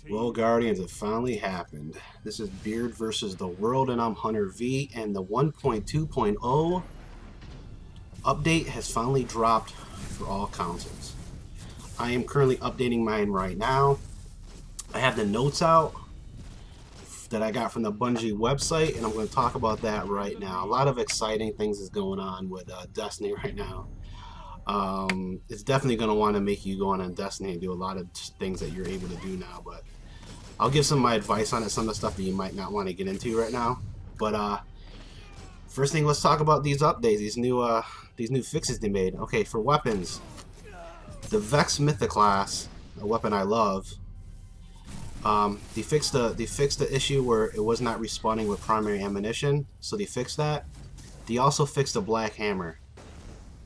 Well, Guardians, it finally happened. This is Beard versus the World, and I'm Hunter V, and the 1.2.0 update has finally dropped for all consoles. I am currently updating mine right now. I have the notes out that I got from the Bungie website, and I'm going to talk about that right now. A lot of exciting things is going on with Destiny right now. It's definitely going to want to make you go on Destiny and do a lot of things that you're able to do now, but I'll give some of my advice on it, some of the stuff that you might not want to get into right now. But first thing, let's talk about these updates, these new fixes they made. Okay, for weapons, the Vex Mythic class, a weapon I love. They fixed the issue where it was not respawning with primary ammunition, so they fixed that. They also fixed the black hammer.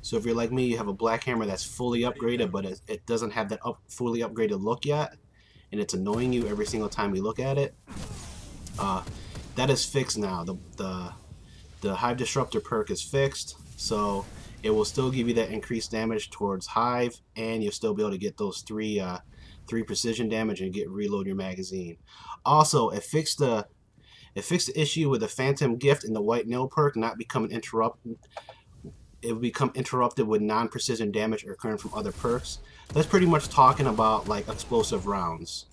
So if you're like me, you have a black hammer that's fully upgraded, but it doesn't have that fully upgraded look yet, and it's annoying you every single time you look at it. That is fixed now. The Hive Disruptor perk is fixed, so it will still give you that increased damage towards Hive, and you'll still be able to get those three precision damage and reload your magazine. Also, it fixed the issue with the Phantom Gift and the White Nail perk not becoming interrupted. It will become interrupted with non-precision damage occurring from other perks. That's pretty much talking about like explosive rounds.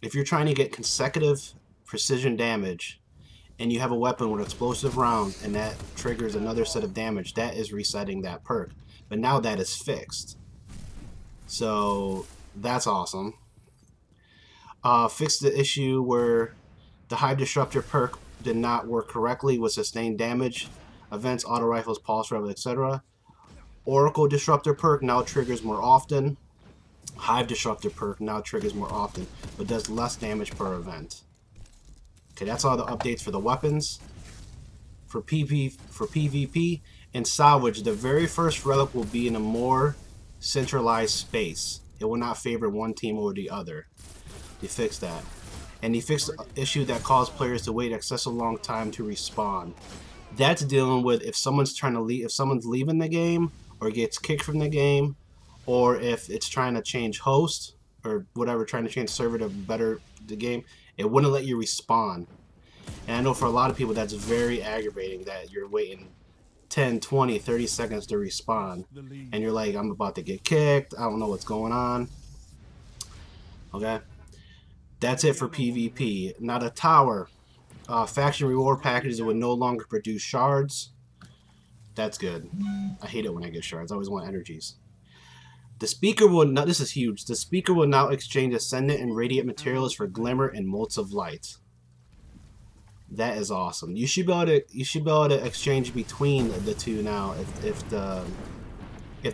If you're trying to get consecutive precision damage and you have a weapon with explosive rounds and that triggers another set of damage, that is resetting that perk. But now that is fixed. So that's awesome. Fixed the issue where the Hive Disruptor perk did not work correctly with sustained damage events, auto rifles, pulse rifles, etc. Oracle Disruptor perk now triggers more often. Hive Disruptor perk now triggers more often, but does less damage per event. Okay, that's all the updates for the weapons. For PvP and salvage, the very first relic will be in a more centralized space. It will not favor one team over the other. They fixed that. And they fixed the issue that caused players to wait excessive long time to respawn. That's dealing with if someone's trying to leave, if someone's leaving the game or gets kicked from the game, or if it's trying to change host or whatever, trying to change server to better the game, it wouldn't let you respawn. And I know for a lot of people that's very aggravating that you're waiting 10, 20, 30 seconds to respawn and you're like, I'm about to get kicked, I don't know what's going on. Okay, that's it for PvP. Now the tower. Faction reward packages will no longer produce shards. That's good. I hate it when I get shards. I always want energies. The speaker will now, this is huge. The speaker will now exchange ascendant and radiant materials for glimmer and motes of light. That is awesome. You should be able to exchange between the two now. If the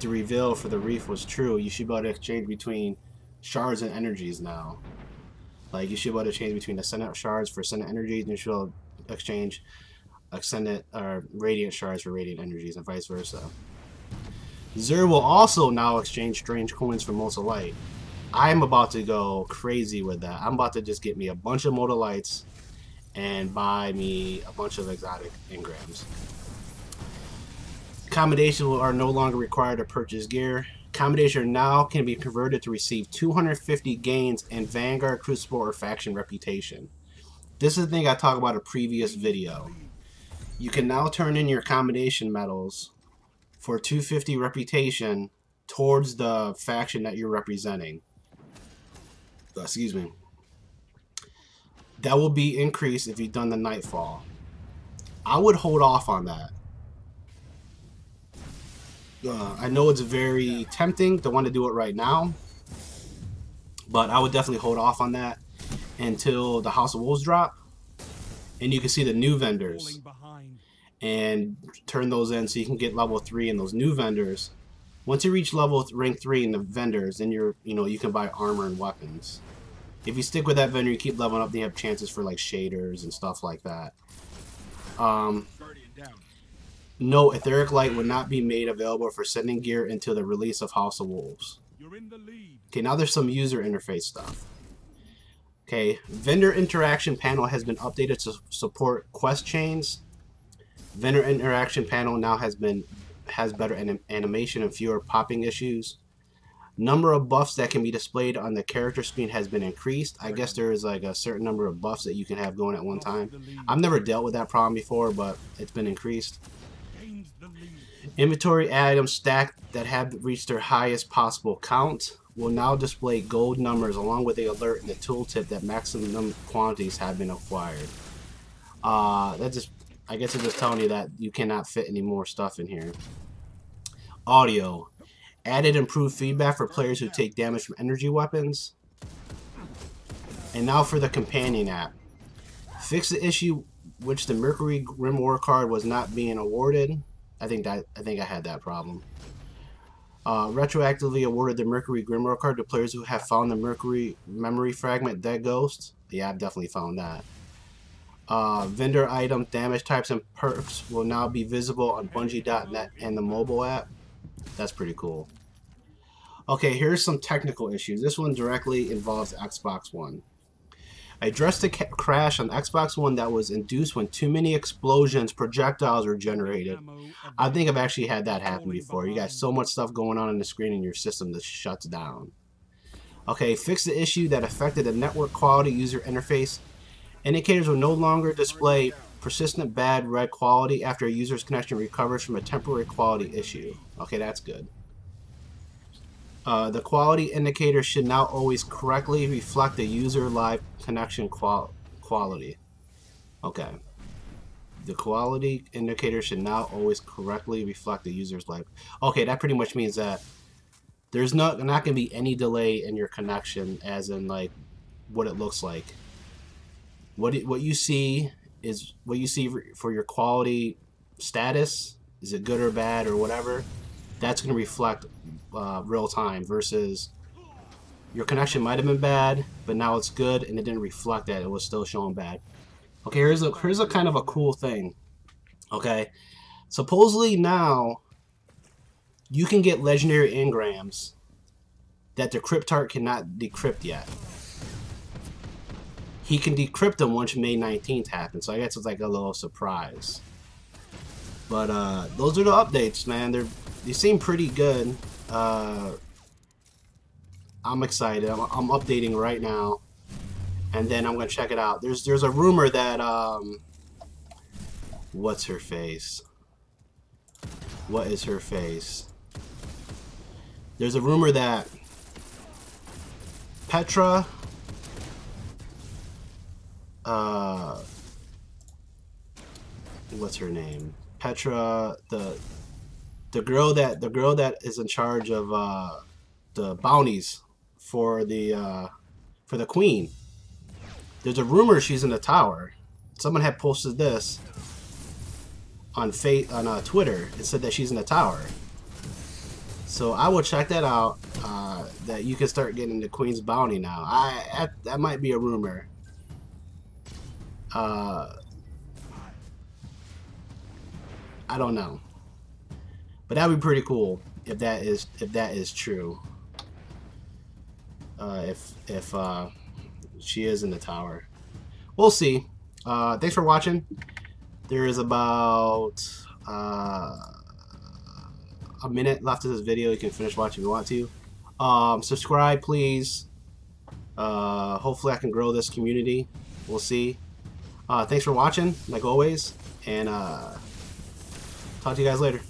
reveal for the reef was true, you should be able to exchange between shards and energies now. Like, you should be able to change between Ascendant shards for Ascendant energies, and you should be able to exchange Ascendant or Radiant shards for Radiant energies, and vice versa. Xur will also now exchange strange coins for motes of light. I'm about to go crazy with that. I'm about to just get me a bunch of mote of lights and buy me a bunch of exotic engrams. Commendations are no longer required to purchase gear. Commendation now can be converted to receive 250 gains in Vanguard, Crucible, or Faction Reputation. This is the thing I talked about in a previous video. You can now turn in your commendation medals for 250 reputation towards the faction that you're representing. Excuse me. That will be increased if you've done the Nightfall. I would hold off on that. I know it's very tempting to want to do it right now, but I would definitely hold off on that until the House of Wolves drop, and you can see the new vendors and turn those in so you can get level 3 in those new vendors. Once you reach rank 3 in the vendors, then you can buy armor and weapons. If you stick with that vendor, you keep leveling up, then you have chances for like shaders and stuff like that. No, Etheric Light will not be made available for sending gear until the release of House of Wolves. Okay, now there's some user interface stuff. Okay, vendor interaction panel has been updated to support quest chains. Vendor interaction panel now has better animation and fewer popping issues. Number of buffs that can be displayed on the character screen has been increased. I guess there is like a certain number of buffs that you can have going at one time. I've never dealt with that problem before, but it's been increased. Inventory items stacked that have reached their highest possible count will now display gold numbers along with the alert in the tooltip that maximum quantities have been acquired. That just, I guess it's just telling you that you cannot fit any more stuff in here. Audio. Added improved feedback for players who take damage from energy weapons. And now for the companion app. Fix the issue which the Mercury Grimoire card was not being awarded. I think I had that problem. Retroactively awarded the Mercury Grimoire card to players who have found the Mercury Memory Fragment Dead Ghost. Yeah, I've definitely found that. Vendor item damage types and perks will now be visible on Bungie.net and the mobile app. That's pretty cool. Okay, here's some technical issues. This one directly involves Xbox One. I addressed a crash on Xbox One that was induced when too many explosions, projectiles were generated. I think I've actually had that happen before. You got so much stuff going on the screen and your system just shuts down. Okay, fix the issue that affected the network quality user interface. Indicators will no longer display persistent bad red quality after a user's connection recovers from a temporary quality issue. Okay, that's good. The quality indicator should now always correctly reflect the user live connection quality. Okay. The quality indicator should now always correctly reflect the user's live. Okay, that pretty much means that there's not going to be any delay in your connection, as in like what it looks like. What you see is what you see for your quality status. Is it good or bad or whatever? That's going to reflect real time versus your connection might have been bad, but now it's good and it didn't reflect that. It was still showing bad. Okay, here's a kind of a cool thing. Okay, supposedly now you can get legendary engrams that the cryptart cannot decrypt yet. He can decrypt them once May 19th happens, so I guess it's like a little surprise. But those are the updates, man. They seem pretty good. I'm excited. I'm updating right now, and then I'm gonna check it out. There's a rumor that what's her face? What is her face? There's a rumor that Petra, what's her name? Petra, the girl that is in charge of the bounties for the queen. There's a rumor she's in the tower. Someone had posted this on Twitter and said that she's in the tower. So I will check that out. That you can start getting the queen's bounty now. That might be a rumor. I don't know, but that'd be pretty cool if that is true. If she is in the tower, we'll see. Thanks for watching. There is about a minute left of this video. You can finish watching if you want to. Subscribe, please. Hopefully I can grow this community. We'll see. Thanks for watching, like always, and talk to you guys later.